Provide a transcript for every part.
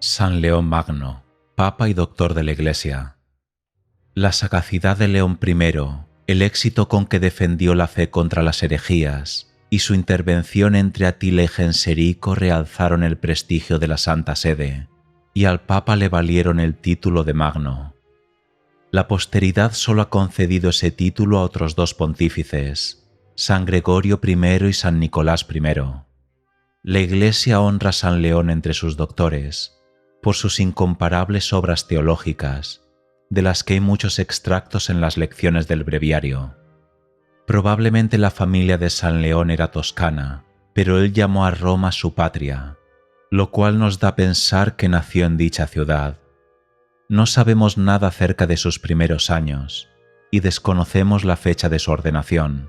San León Magno, Papa y Doctor de la Iglesia. La sagacidad de León I, el éxito con que defendió la fe contra las herejías y su intervención entre Atila y Genserico realzaron el prestigio de la Santa Sede, y al Papa le valieron el título de Magno. La posteridad solo ha concedido ese título a otros dos pontífices, San Gregorio I y San Nicolás I. La Iglesia honra a San León entre sus doctores por sus incomparables obras teológicas, de las que hay muchos extractos en las lecciones del breviario. Probablemente la familia de San León era toscana, pero él llamó a Roma su patria, lo cual nos da a pensar que nació en dicha ciudad. No sabemos nada acerca de sus primeros años y desconocemos la fecha de su ordenación.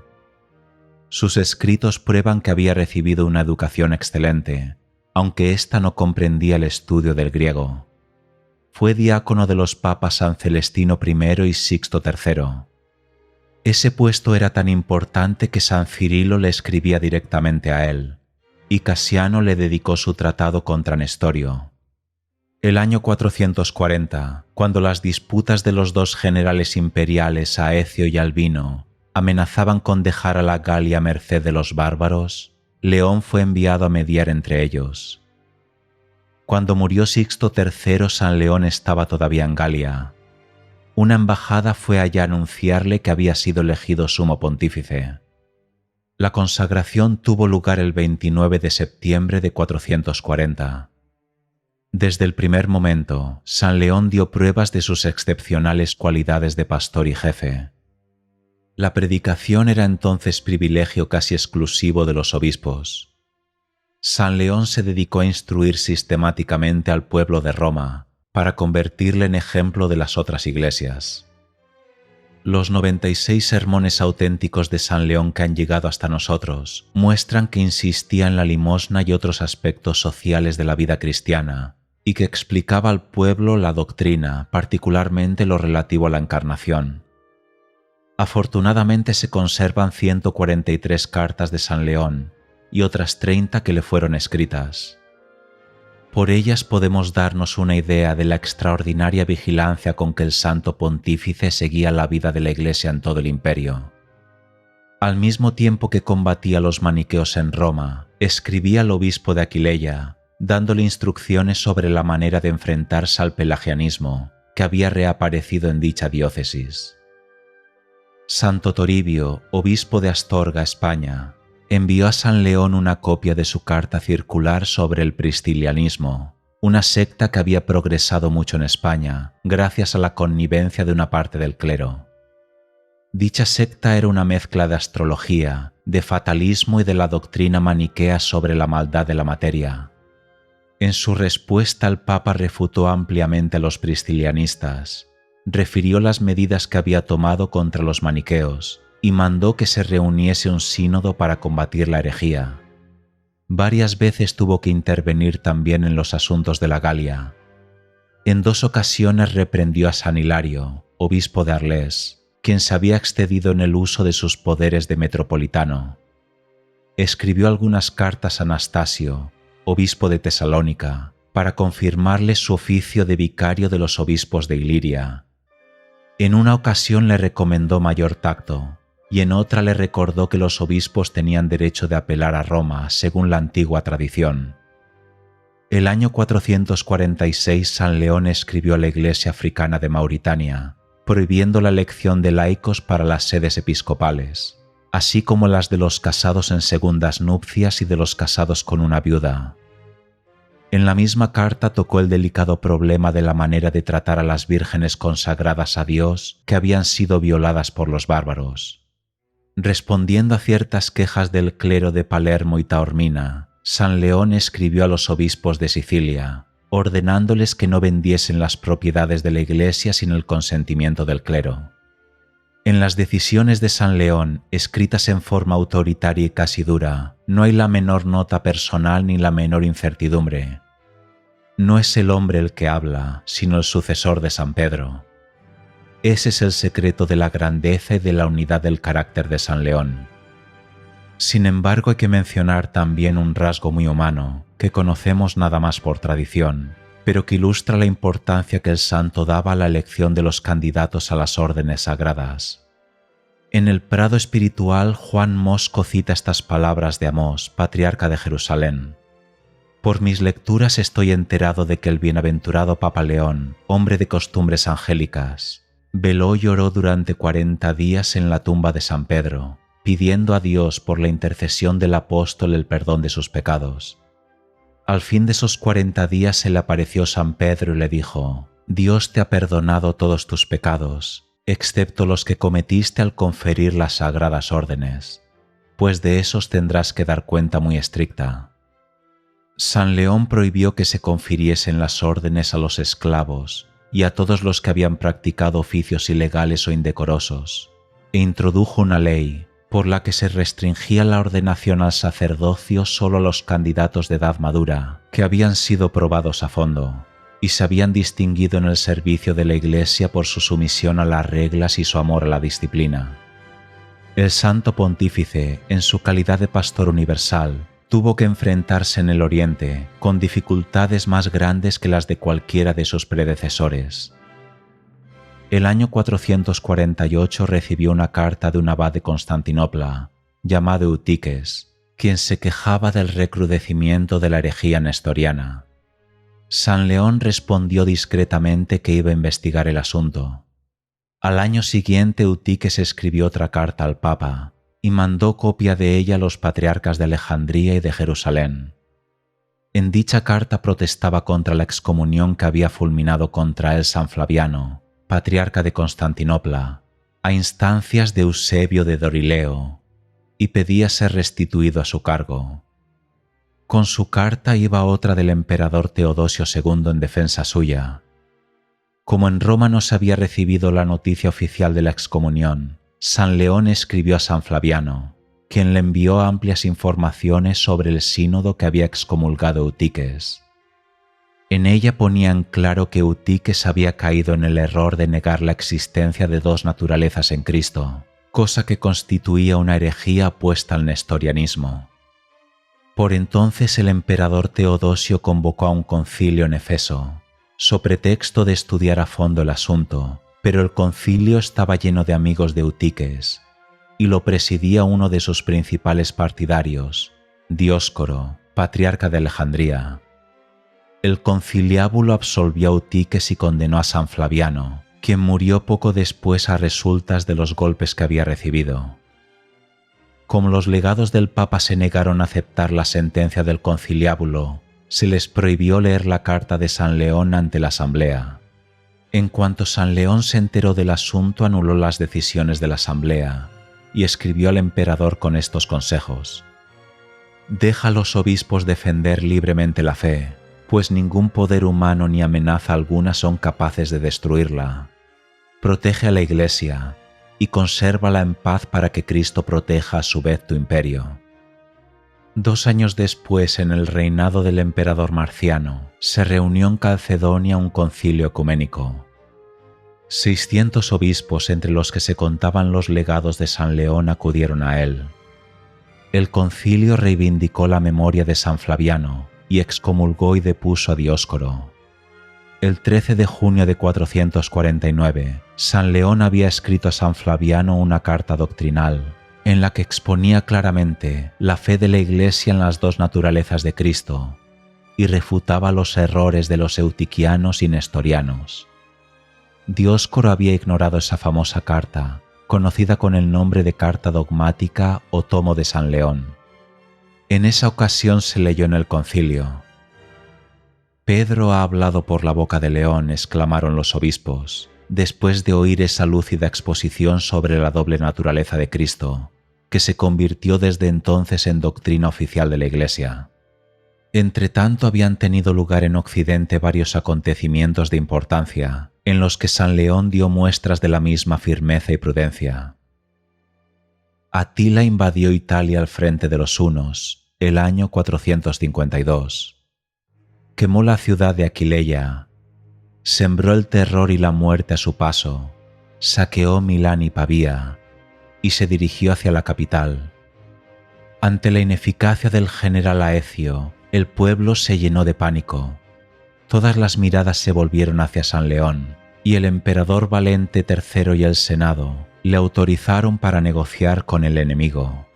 Sus escritos prueban que había recibido una educación excelente, aunque ésta no comprendía el estudio del griego. Fue diácono de los papas San Celestino I y Sixto III. Ese puesto era tan importante que San Cirilo le escribía directamente a él, y Casiano le dedicó su tratado contra Nestorio. El año 440, cuando las disputas de los dos generales imperiales Aecio y Albino amenazaban con dejar a la Galia a merced de los bárbaros, León fue enviado a mediar entre ellos. Cuando murió Sixto III, San León estaba todavía en Galia. Una embajada fue allá a anunciarle que había sido elegido sumo pontífice. La consagración tuvo lugar el 29 de septiembre de 440. Desde el primer momento, San León dio pruebas de sus excepcionales cualidades de pastor y jefe. La predicación era entonces privilegio casi exclusivo de los obispos. San León se dedicó a instruir sistemáticamente al pueblo de Roma para convertirle en ejemplo de las otras iglesias. Los 96 sermones auténticos de San León que han llegado hasta nosotros muestran que insistía en la limosna y otros aspectos sociales de la vida cristiana, y que explicaba al pueblo la doctrina, particularmente lo relativo a la encarnación. Afortunadamente se conservan 143 cartas de San León y otras 30 que le fueron escritas. Por ellas podemos darnos una idea de la extraordinaria vigilancia con que el Santo Pontífice seguía la vida de la Iglesia en todo el imperio. Al mismo tiempo que combatía a los maniqueos en Roma, escribía al obispo de Aquileia, dándole instrucciones sobre la manera de enfrentarse al pelagianismo, que había reaparecido en dicha diócesis. Santo Toribio, obispo de Astorga, España, envió a San León una copia de su carta circular sobre el priscilianismo, una secta que había progresado mucho en España gracias a la connivencia de una parte del clero. Dicha secta era una mezcla de astrología, de fatalismo y de la doctrina maniquea sobre la maldad de la materia. En su respuesta el Papa refutó ampliamente a los priscilianistas, refirió las medidas que había tomado contra los maniqueos y mandó que se reuniese un sínodo para combatir la herejía. Varias veces tuvo que intervenir también en los asuntos de la Galia. En 2 ocasiones reprendió a San Hilario, obispo de Arles, quien se había excedido en el uso de sus poderes de metropolitano. Escribió algunas cartas a Anastasio, obispo de Tesalónica, para confirmarle su oficio de vicario de los obispos de Iliria. En una ocasión le recomendó mayor tacto, y en otra le recordó que los obispos tenían derecho de apelar a Roma según la antigua tradición. El año 446 San León escribió a la Iglesia africana de Mauritania, prohibiendo la elección de laicos para las sedes episcopales, así como las de los casados en segundas nupcias y de los casados con una viuda. En la misma carta tocó el delicado problema de la manera de tratar a las vírgenes consagradas a Dios que habían sido violadas por los bárbaros. Respondiendo a ciertas quejas del clero de Palermo y Taormina, San León escribió a los obispos de Sicilia, ordenándoles que no vendiesen las propiedades de la Iglesia sin el consentimiento del clero. En las decisiones de San León, escritas en forma autoritaria y casi dura, no hay la menor nota personal ni la menor incertidumbre. No es el hombre el que habla, sino el sucesor de San Pedro. Ese es el secreto de la grandeza y de la unidad del carácter de San León. Sin embargo, hay que mencionar también un rasgo muy humano, que conocemos nada más por tradición, pero que ilustra la importancia que el santo daba a la elección de los candidatos a las órdenes sagradas. En el prado espiritual, Juan Mosco cita estas palabras de Amós, patriarca de Jerusalén. Por mis lecturas estoy enterado de que el bienaventurado Papa León, hombre de costumbres angélicas, veló y oró durante 40 días en la tumba de San Pedro, pidiendo a Dios por la intercesión del apóstol el perdón de sus pecados. Al fin de esos 40 días se le apareció San Pedro y le dijo: Dios te ha perdonado todos tus pecados, excepto los que cometiste al conferir las sagradas órdenes, pues de esos tendrás que dar cuenta muy estricta. San León prohibió que se confiriesen las órdenes a los esclavos y a todos los que habían practicado oficios ilegales o indecorosos, e introdujo una ley por la que se restringía la ordenación al sacerdocio solo a los candidatos de edad madura que habían sido probados a fondo y se habían distinguido en el servicio de la Iglesia por su sumisión a las reglas y su amor a la disciplina. El Santo Pontífice, en su calidad de pastor universal, tuvo que enfrentarse en el Oriente con dificultades más grandes que las de cualquiera de sus predecesores. El año 448 recibió una carta de un abad de Constantinopla, llamado Eutiques, quien se quejaba del recrudecimiento de la herejía nestoriana. San León respondió discretamente que iba a investigar el asunto. Al año siguiente Eutiques escribió otra carta al Papa y mandó copia de ella a los patriarcas de Alejandría y de Jerusalén. En dicha carta protestaba contra la excomunión que había fulminado contra él San Flaviano, patriarca de Constantinopla, a instancias de Eusebio de Dorileo, y pedía ser restituido a su cargo. Con su carta iba otra del emperador Teodosio II en defensa suya. Como en Roma no se había recibido la noticia oficial de la excomunión, San León escribió a San Flaviano, quien le envió amplias informaciones sobre el sínodo que había excomulgado Eutiques. En ella ponían claro que Eutiques había caído en el error de negar la existencia de dos naturalezas en Cristo, cosa que constituía una herejía opuesta al nestorianismo. Por entonces el emperador Teodosio convocó a un concilio en Efeso, so pretexto de estudiar a fondo el asunto, pero el concilio estaba lleno de amigos de Eutiques, y lo presidía uno de sus principales partidarios, Dioscoro, patriarca de Alejandría. El conciliábulo absolvió a Eutiques y condenó a San Flaviano, quien murió poco después a resultas de los golpes que había recibido. Como los legados del Papa se negaron a aceptar la sentencia del conciliábulo, se les prohibió leer la carta de San León ante la asamblea. En cuanto San León se enteró del asunto, anuló las decisiones de la asamblea y escribió al emperador con estos consejos: «Deja a los obispos defender libremente la fe, pues ningún poder humano ni amenaza alguna son capaces de destruirla. Protege a la Iglesia y consérvala en paz para que Cristo proteja a su vez tu imperio». 2 años después, en el reinado del emperador Marciano, se reunió en Calcedonia un concilio ecuménico. 600 obispos, entre los que se contaban los legados de San León, acudieron a él. El concilio reivindicó la memoria de San Flaviano y excomulgó y depuso a Dioscoro. El 13 de junio de 449, San León había escrito a San Flaviano una carta doctrinal en la que exponía claramente la fe de la Iglesia en las dos naturalezas de Cristo y refutaba los errores de los eutiquianos y nestorianos. Dioscoro había ignorado esa famosa carta, conocida con el nombre de Carta Dogmática o Tomo de San León. En esa ocasión se leyó en el concilio: «Pedro ha hablado por la boca de León», exclamaron los obispos, después de oír esa lúcida exposición sobre la doble naturaleza de Cristo, que se convirtió desde entonces en doctrina oficial de la Iglesia. Entretanto, habían tenido lugar en Occidente varios acontecimientos de importancia, en los que San León dio muestras de la misma firmeza y prudencia. Atila invadió Italia al frente de los hunos, el año 452. Quemó la ciudad de Aquileia, sembró el terror y la muerte a su paso, saqueó Milán y Pavía, y se dirigió hacia la capital. Ante la ineficacia del general Aecio, el pueblo se llenó de pánico. Todas las miradas se volvieron hacia San León, y el emperador Valente III y el Senado le autorizaron para negociar con el enemigo.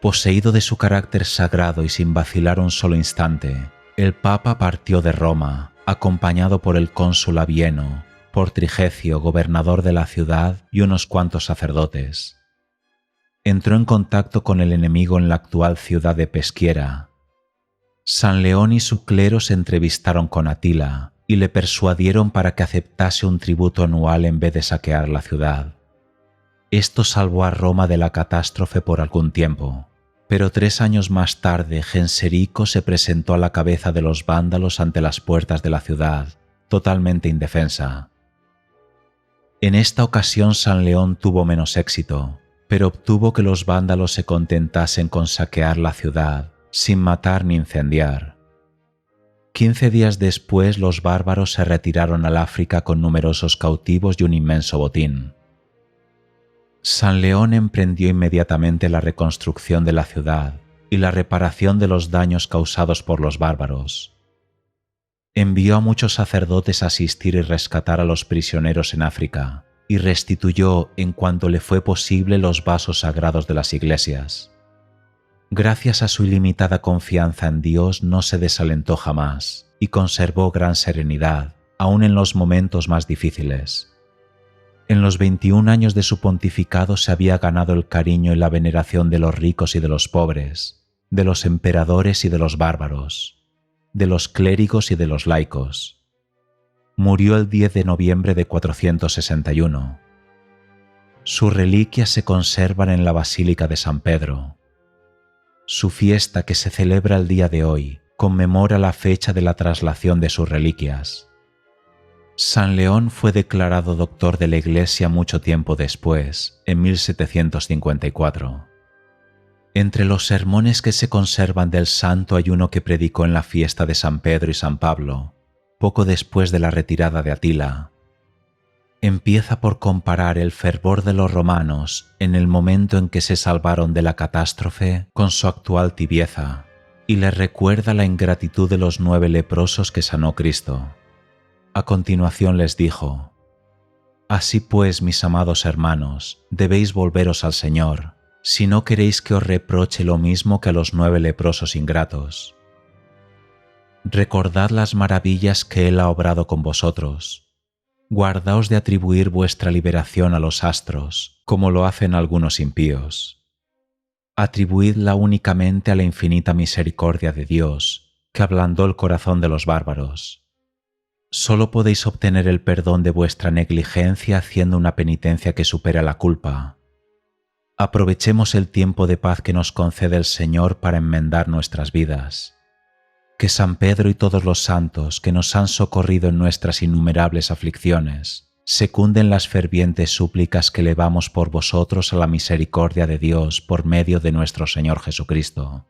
Poseído de su carácter sagrado y sin vacilar un solo instante, el Papa partió de Roma, acompañado por el cónsul Abieno, por Trigecio, gobernador de la ciudad, y unos cuantos sacerdotes. Entró en contacto con el enemigo en la actual ciudad de Peschiera. San León y su clero se entrevistaron con Atila y le persuadieron para que aceptase un tributo anual en vez de saquear la ciudad. Esto salvó a Roma de la catástrofe por algún tiempo, pero 3 años más tarde Genserico se presentó a la cabeza de los vándalos ante las puertas de la ciudad, totalmente indefensa. En esta ocasión San León tuvo menos éxito, pero obtuvo que los vándalos se contentasen con saquear la ciudad, sin matar ni incendiar. 15 días después los bárbaros se retiraron al África con numerosos cautivos y un inmenso botín. San León emprendió inmediatamente la reconstrucción de la ciudad y la reparación de los daños causados por los bárbaros. Envió a muchos sacerdotes a asistir y rescatar a los prisioneros en África, y restituyó en cuanto le fue posible los vasos sagrados de las iglesias. Gracias a su ilimitada confianza en Dios no se desalentó jamás y conservó gran serenidad, aun en los momentos más difíciles. En los 21 años de su pontificado se había ganado el cariño y la veneración de los ricos y de los pobres, de los emperadores y de los bárbaros, de los clérigos y de los laicos. Murió el 10 de noviembre de 461. Sus reliquias se conservan en la Basílica de San Pedro. Su fiesta, que se celebra el día de hoy, conmemora la fecha de la traslación de sus reliquias. San León fue declarado doctor de la Iglesia mucho tiempo después, en 1754. Entre los sermones que se conservan del santo hay uno que predicó en la fiesta de San Pedro y San Pablo, poco después de la retirada de Atila. Empieza por comparar el fervor de los romanos en el momento en que se salvaron de la catástrofe con su actual tibieza, y les recuerda la ingratitud de los 9 leprosos que sanó Cristo. A continuación les dijo: «Así pues, mis amados hermanos, debéis volveros al Señor, si no queréis que os reproche lo mismo que a los 9 leprosos ingratos. Recordad las maravillas que Él ha obrado con vosotros. Guardaos de atribuir vuestra liberación a los astros, como lo hacen algunos impíos. Atribuidla únicamente a la infinita misericordia de Dios, que ablandó el corazón de los bárbaros. Solo podéis obtener el perdón de vuestra negligencia haciendo una penitencia que supera la culpa. Aprovechemos el tiempo de paz que nos concede el Señor para enmendar nuestras vidas. Que San Pedro y todos los santos que nos han socorrido en nuestras innumerables aflicciones secunden las fervientes súplicas que elevamos por vosotros a la misericordia de Dios por medio de nuestro Señor Jesucristo.